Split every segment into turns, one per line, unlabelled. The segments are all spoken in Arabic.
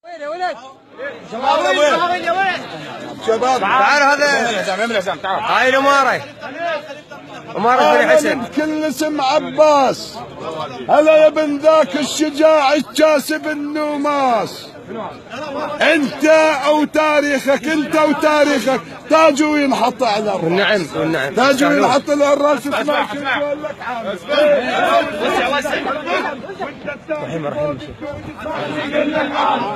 وين يا ولد؟
شباب
تعال هذا هاي الاماره بن حسن
كل اسم عباس. هلا يا ابن ذاك الشجاع الكاسب النوماس. انت وتاريخك تاج وينحط على الراس.
والنعم
تاج وينحط على الراس. اسمع شو يقول لك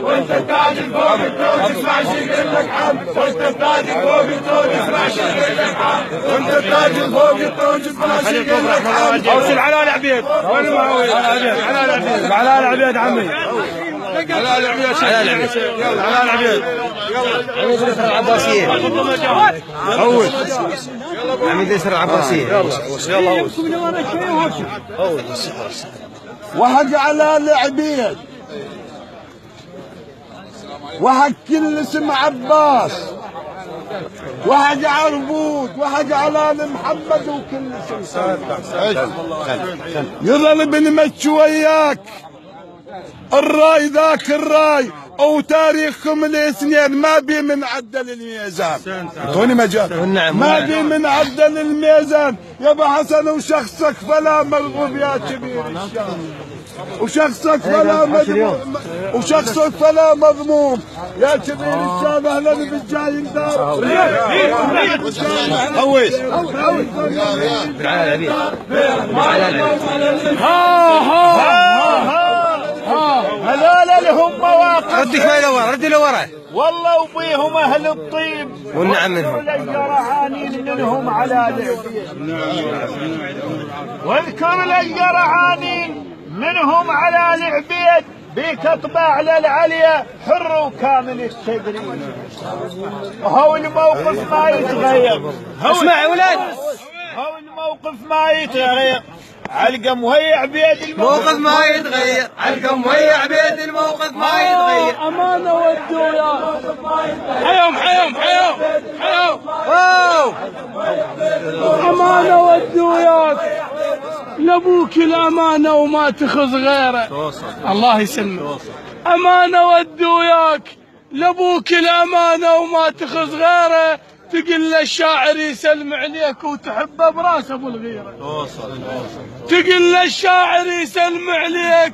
وانت التاج فوق التوج اسمع شو يقول لك عم. وانت التاج فوق التوج اسمع شو يقول لك عم. وانت التاج فوق التوج اسمع شو يقول لك عم.
اوصل على العبيد. وين معاوي؟ على العبيد عمي. على العبيد عميد الاسره العباسيه. اول عميد الاسره العباسيه. يلا
وحق على العبيد وحق كل اسم عباس وحق عربود وحق على محمد وكل اسم يظل بنمشي وياك الراي ذاك الراي وتاريخكم الاثنين ما بي من عدل الميزان. اعطوني مجال. ما بي من عدل الميزان يا ابو حسن. وشخصك فلا مرغوب يا كبير الشام. وشخصك فلا مضموم يا كبير الشام. اهلا بالجاي دار.
هوس
هذول لهم مواقف.
ردي لورا
والله وبيهم اهل الطيب.
والنعم منهم.
الجرعانين منهم على العبيد. واذكر الجرعانين منهم على العبيد. بيك اطبع للعليا حر وكامل التدريب. وهو الموقف ما يتغير.
اسمع يا ولاد.
هو الموقف ما يتغير. علقم وهي عبيد
الموقف ما يتغير. علقم وهي عبيد الموقف ما يتغير.
امانه والدويا.
حيهم
امانه والدوياك لابوك الامانه وما تخذ غيره. الله يسلمك. امانه ودوياك لابوك الامانه وما تخذ غيره. تقل للشاعر يسلم عليك وتحبه براس ابو الغيره. تقل للشاعر يسلم عليك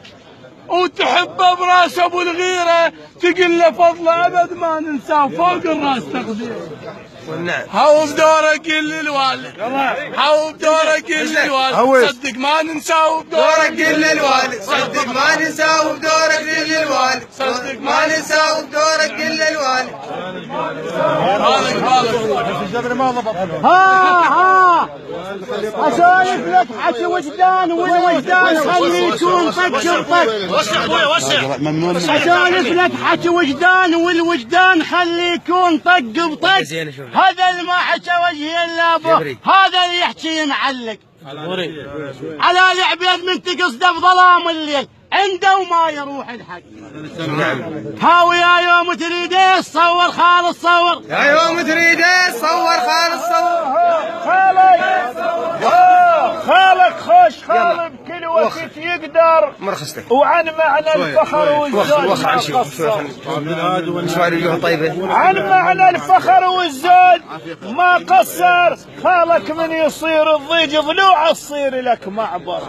وتحبه براس ابو الغيره. تقل له فضله ابد ما ننساه فوق الراس تقديره.
والنعم.
هاو بدورك قل الوالد. هاو بدورك قل الوالد. صدق ما ننساه بدورك قل الوالد.
صدق ما ننساه بدورك قل الوالد.
صدق
ما ننساه بدورك قل الوالد.
ها اسولف لك حكي وجدان والوجدان خليه يكون طق بطق.
وسع ابوي وسع.
اسولف لك حكي وجدان والوجدان خليه يكون طق بطق. هذا اللي ما حكى وجهي الا ابوه. هذا اللي يحكي معلق على العبيد من تقصده بظلام الليل. عنده وما يروح الحق. هاوي يا يوم تريده صور خالص صور.
يا يوم تريده صور خالص صور.
خالك خوش خالد بكل وقت يقدر.
مرخصتك.
وعن معنى الفخر والزود ما قصر.
طيبه.
عن معنى الفخر والزود ما قصر. خالك من يصير الضيج ضلوع تصير لك معبر.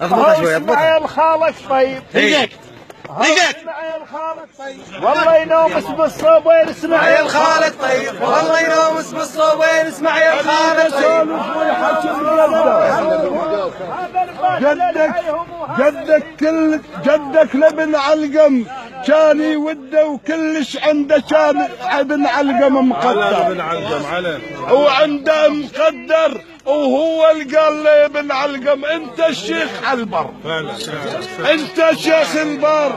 اضبطها شوي
اسمع الخالك طيب.
دقيقة
اسمع الخالك طيب. والله ينومس بالصوبين. اسمع
يا الخالد طيب. والله ينومس بالصوبين. اسمع يا الخالد طيب.
جدك لابن علقم كان يوده وكلش عنده كان ابن علقم مقدر. وعنده مقدر وهو اللي قال لي يا ابن علقم انت الشيخ البر. انت شيخ البر.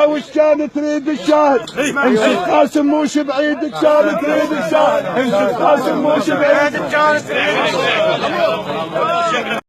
وش كان تريد الشاهد؟ امسك قاسم موش بعيدك كان تريد الشاهد. امسك قاسم موش بعيدك كان تريد الشاهد.